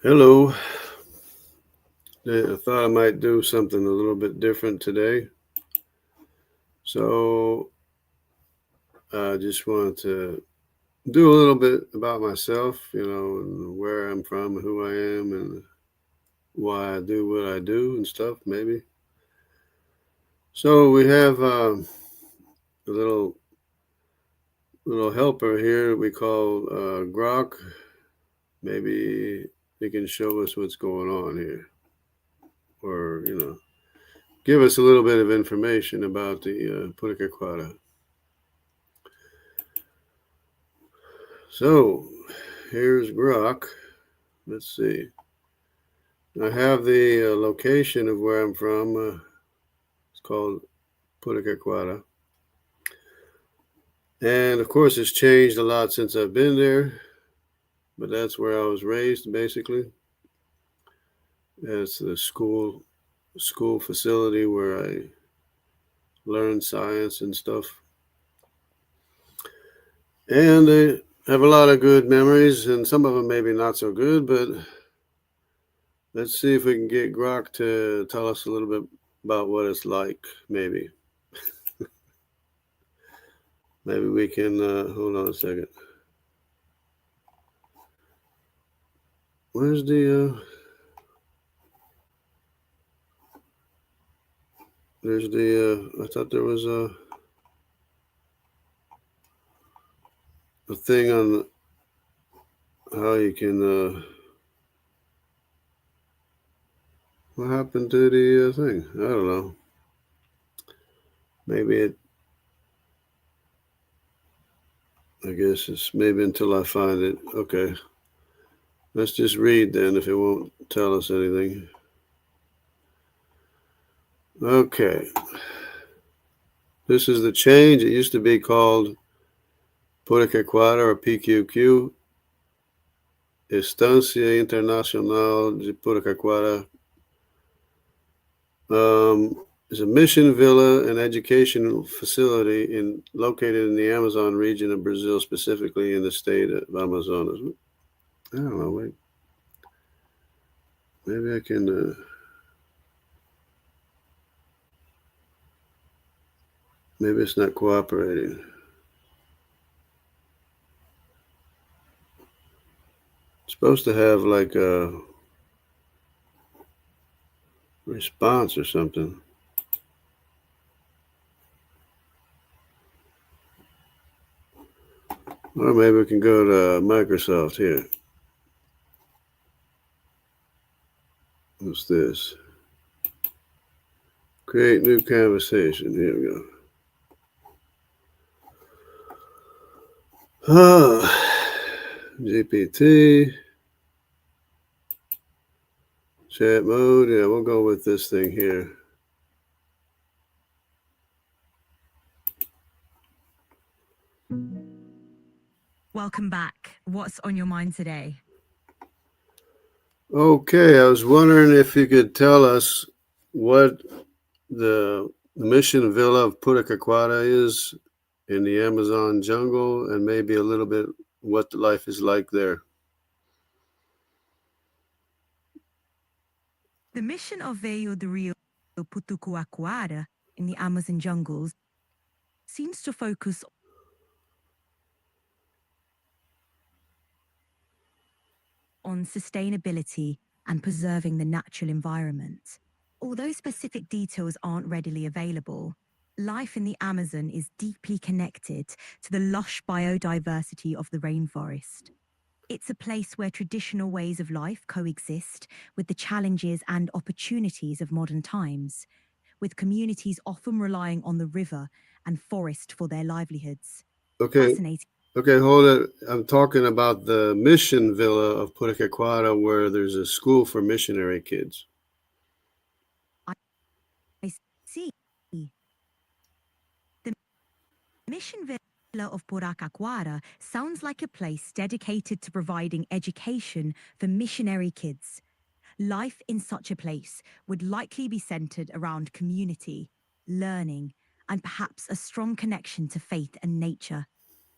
Hello. I thought I might do something a little bit different today. So I just wanted to do a little bit about myself, and where I'm from, and who I am, and why I do what I do and stuff, maybe. So we have a little helper here we call Grok. Maybe he can show us what's going on here, or give us a little bit of information about the Puraquequara. So here's Grok. Let's see. I have the location of where I'm from. It's called Puraquequara. And of course, it's changed a lot since I've been there, but that's where I was raised basically. It's the school facility where I learned science and stuff. And I have a lot of good memories, and some of them maybe not so good, but let's see if we can get Grok to tell us a little bit about what it's like, maybe. Maybe we can, hold on a second. Where's there's I thought there was a thing on how you can, what happened to the thing? I don't know. Maybe I guess it's maybe until I find it. Okay. Let's just read then if it won't tell us anything. Okay. This is the change. It used to be called Puraquequara or PQQ, Estancia Internacional de Puraquequara. Is a mission villa and educational facility located in the Amazon region of Brazil, specifically in the state of Amazonas. I don't know. Wait, maybe I can. Maybe it's not cooperating. It's supposed to have like a response or something. Or maybe we can go to Microsoft here. What's this? Create new conversation. Here we go. GPT. Chat mode. Yeah, we'll go with this thing here. Welcome back. What's on your mind today? Okay, I was wondering if you could tell us what the mission villa of Puraquequara is in the Amazon jungle, and maybe a little bit what the life is like there. The mission of Veio do Rio Puraquequara in the Amazon jungles seems to focus on sustainability and preserving the natural environment. Although specific details aren't readily available, life in the Amazon is deeply connected to the lush biodiversity of the rainforest. It's a place where traditional ways of life coexist with the challenges and opportunities of modern times, with communities often relying on the river and forest for their livelihoods. Okay, Fascinating. okay, hold it. I'm talking about the mission villa of Puraquequara, where there's a school for missionary kids. I see. The Mission Villa of Puraquequara sounds like a place dedicated to providing education for missionary kids. Life in such a place would likely be centered around community, learning, and perhaps a strong connection to faith and nature.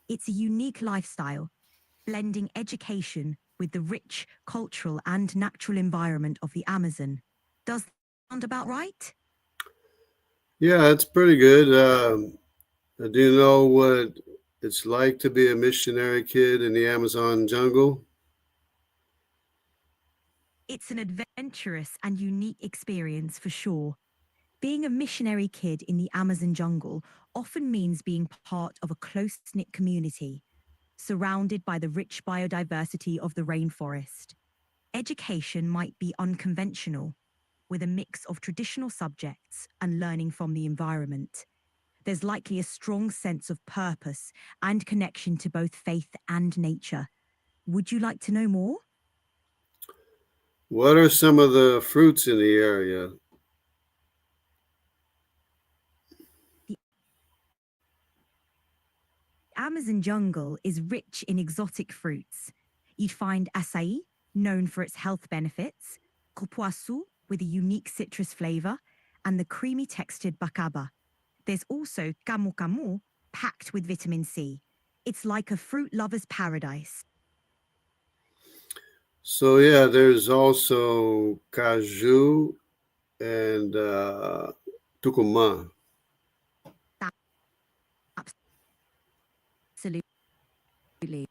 It's a unique lifestyle, blending education with the rich cultural and natural environment of the Amazon. Does that sound about right? Yeah, it's pretty good. Do you know what it's like to be a missionary kid in the Amazon jungle? It's an adventurous and unique experience for sure. Being a missionary kid in the Amazon jungle often means being part of a close knit community, surrounded by the rich biodiversity of the rainforest. Education might be unconventional, with a mix of traditional subjects and learning from the environment. There's likely a strong sense of purpose and connection to both faith and nature. Would you like to know more? What are some of the fruits in the area? The Amazon jungle is rich in exotic fruits. You'd find acai, known for its health benefits, cupuaçu, with a unique citrus flavor, and the creamy textured bacaba. There's also camu camu, packed with vitamin C. It's like a fruit lover's paradise. So, yeah, there's also caju and tucumã. Absolutely.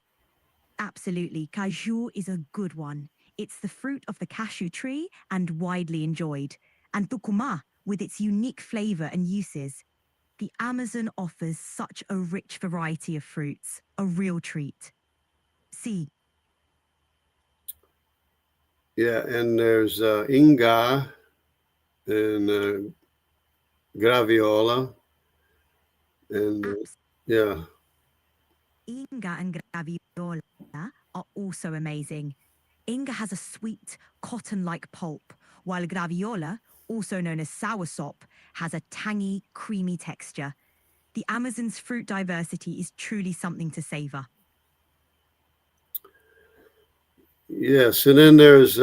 Absolutely. Caju is a good one. It's the fruit of the cashew tree and widely enjoyed. And tucumã, with its unique flavor and uses. The Amazon offers such a rich variety of fruits, a real treat. See, Yeah, and there's inga and graviola and yeah. Inga and graviola are also amazing. Inga has a sweet, cotton-like pulp, while graviola, also known as soursop, has a tangy, creamy texture. The Amazon's fruit diversity is truly something to savor. Yes, and then there's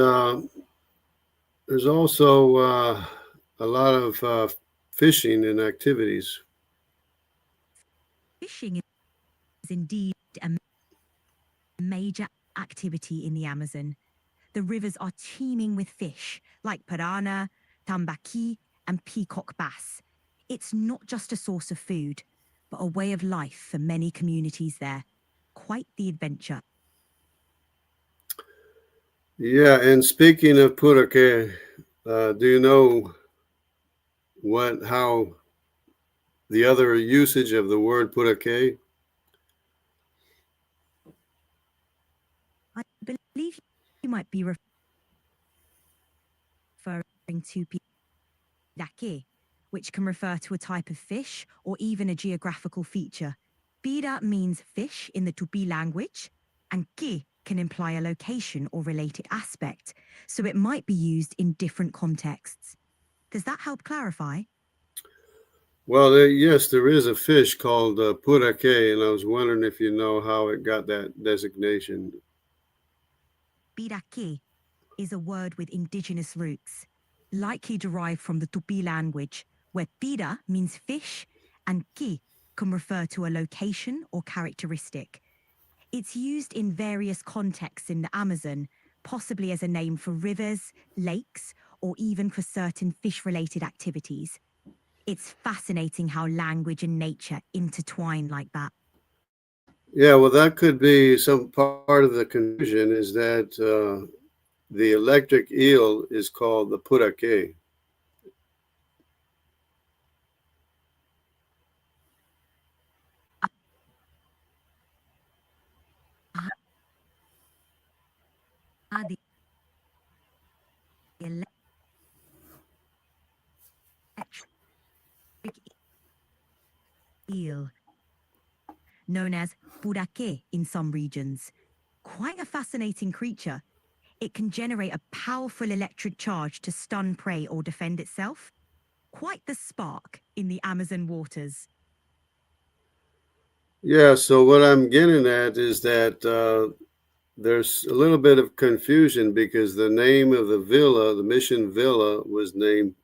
also a lot of fishing and activities. Fishing is indeed a major activity in the Amazon. The rivers are teeming with fish like piranha, tambaqui, and peacock bass. It's not just a source of food, but a way of life for many communities there. Quite the adventure. Yeah, and speaking of Puraque, do you know how the other usage of the word Puraque? I believe you might be referring to piraque, which can refer to a type of fish or even a geographical feature. Pira means fish in the Tupi language, and que can imply a location or related aspect, so it might be used in different contexts. Does that help clarify? Well, yes, there is a fish called Puraque, and I was wondering if you know how it got that designation. Piraque is a word with indigenous roots, likely derived from the Tupi language, where pira means fish and que can refer to a location or characteristic. It's used in various contexts in the Amazon, possibly as a name for rivers, lakes, or even for certain fish-related activities. It's fascinating how language and nature intertwine like that. Yeah, well, that could be some part of the confusion is that the electric eel is called the Puraque. Ah, the electric eel, known as puraque in some regions. Quite a fascinating creature. It can generate a powerful electric charge to stun prey or defend itself. Quite the spark in the Amazon waters. Yeah, so what I'm getting at is that there's a little bit of confusion because the name of the villa, the mission villa, was named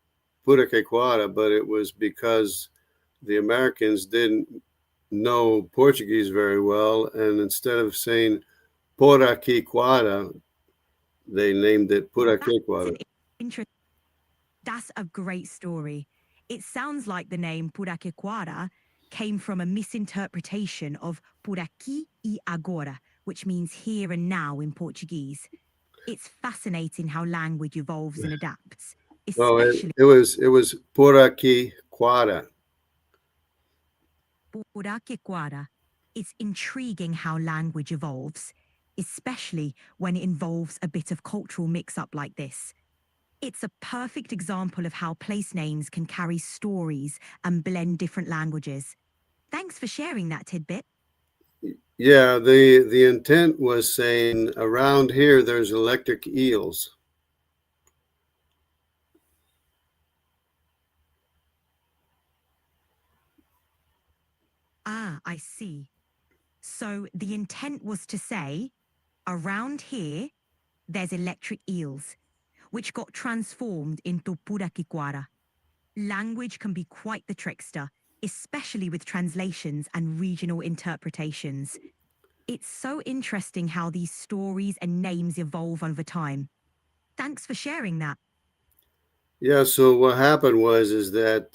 Puraquequara, but it was because the Americans didn't know Portuguese very well, and instead of saying Puraquequara, they named it That's Puraquequara. an interesting. That's a great story. It sounds like the name Puraquequara came from a misinterpretation of por aqui e agora, which means here and now in Portuguese. It's fascinating how language evolves and adapts, Well, especially it was Puraquequara. Puraquequara. It's intriguing how language evolves, especially when it involves a bit of cultural mix-up like this. It's a perfect example of how place names can carry stories and blend different languages. Thanks for sharing that tidbit. Yeah, the intent was saying around here there's electric eels. Ah, I see. So the intent was to say, around here, there's electric eels, which got transformed into Puraquequara. Language can be quite the trickster, especially with translations and regional interpretations. It's so interesting how these stories and names evolve over time. Thanks for sharing that. Yeah, so what happened was is that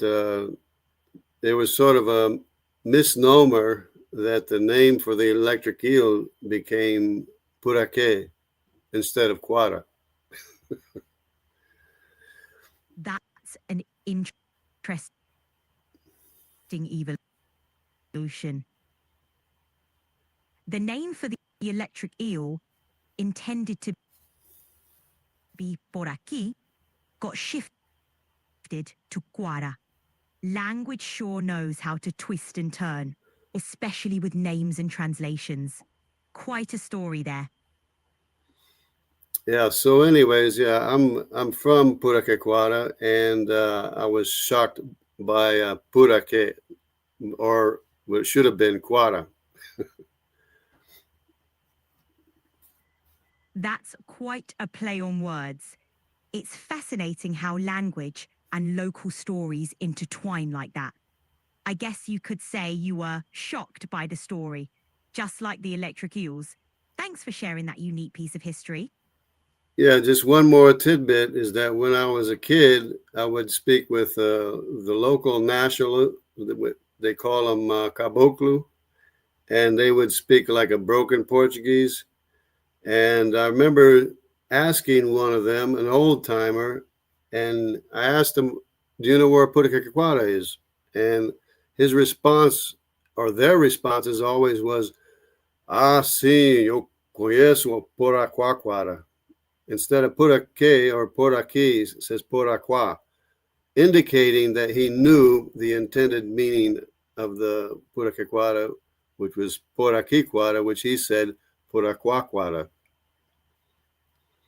there was sort of a misnomer that the name for the electric eel became Puraque instead of Quara. That's an interesting evolution. The name for the electric eel, intended to be por aquí, got shifted to Quara. Language sure knows how to twist and turn, especially with names and translations. Quite a story there. Yeah. So, anyways, yeah, I'm from Puraquequara, and I was shocked by Puraque, or what should have been Quara. That's quite a play on words. It's fascinating how language and local stories intertwine like that. I guess you could say you were shocked by the story, just like the electric eels. Thanks for sharing that unique piece of history. Yeah, just one more tidbit is that when I was a kid, I would speak with the local national. They call them caboclo, and they would speak like a broken Portuguese. And I remember asking one of them, an old timer, and I asked him, "Do you know where Puraquequara is?" And his response, or their responses, always was, "Ah, sim, eu conheço o Puraquequara." Instead of Puraque or Puraqui, it says Puraqua, indicating that he knew the intended meaning of the Puraquequara, which was Puraquequara, which he said Puraquaquara.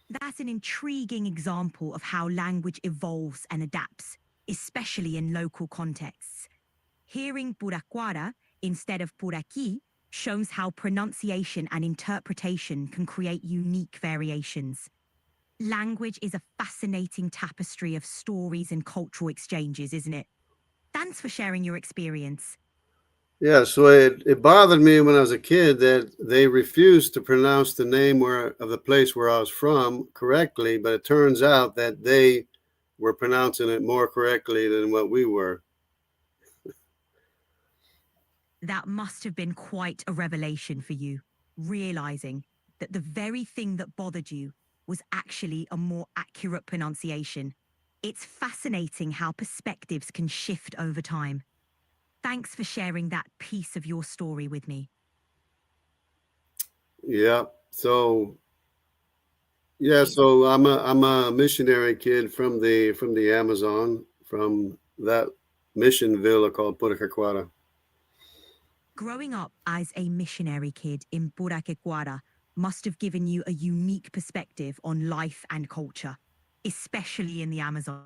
That's an intriguing example of how language evolves and adapts, especially in local contexts. Hearing Puraquara instead of Puraqui shows how pronunciation and interpretation can create unique variations. Language is a fascinating tapestry of stories and cultural exchanges, isn't it? Thanks for sharing your experience. Yeah, so it bothered me when I was a kid that they refused to pronounce the name of the place where I was from correctly, but it turns out that they were pronouncing it more correctly than what we were. That must have been quite a revelation for you, realizing that the very thing that bothered you was actually a more accurate pronunciation. It's fascinating how perspectives can shift over time. Thanks for sharing that piece of your story with me. Yeah. So I'm a missionary kid from the Amazon, from that mission villa called Puraquequara. Growing up as a missionary kid in Puraquequara must have given you a unique perspective on life and culture, especially in the Amazon.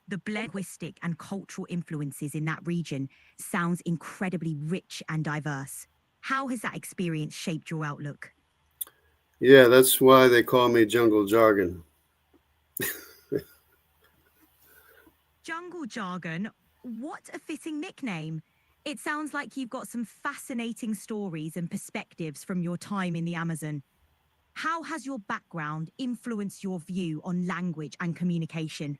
The linguistic and cultural influences in that region sounds incredibly rich and diverse. How has that experience shaped your outlook? Yeah, that's why they call me Jungle Jargon. Jungle Jargon, what a fitting nickname. It sounds like you've got some fascinating stories and perspectives from your time in the Amazon. How has your background influenced your view on language and communication?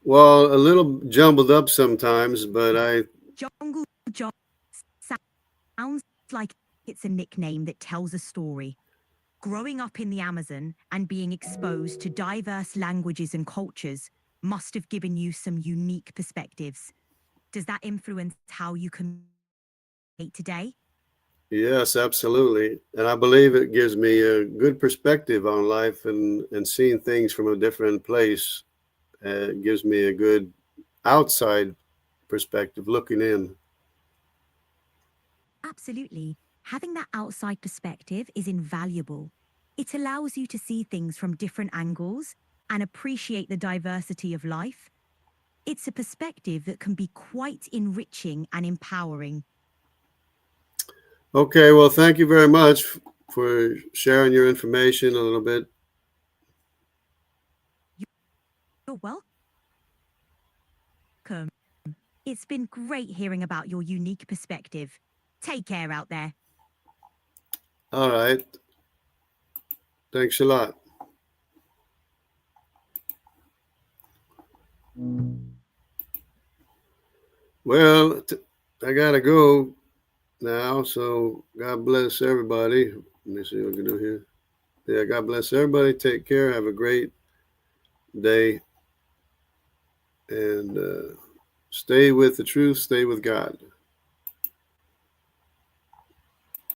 Well, a little jumbled up sometimes, but Jungle Jargon sounds like it's a nickname that tells a story. Growing up in the Amazon and being exposed to diverse languages and cultures must have given you some unique perspectives. Does that influence how you communicate today? yes, absolutely. And I believe it gives me a good perspective on life and seeing things from a different place. It gives me a good outside perspective looking in. Absolutely. Having that outside perspective is invaluable. It allows you to see things from different angles and appreciate the diversity of life. It's a perspective that can be quite enriching and empowering. Okay, well, thank you very much for sharing your information a little bit. You're welcome. It's been great hearing about your unique perspective. Take care out there. All right. Thanks a lot. Well, I got to go now, so God bless everybody. Let me see what I can do here. Yeah, God bless everybody. Take care. Have a great day. And stay with the truth. Stay with God.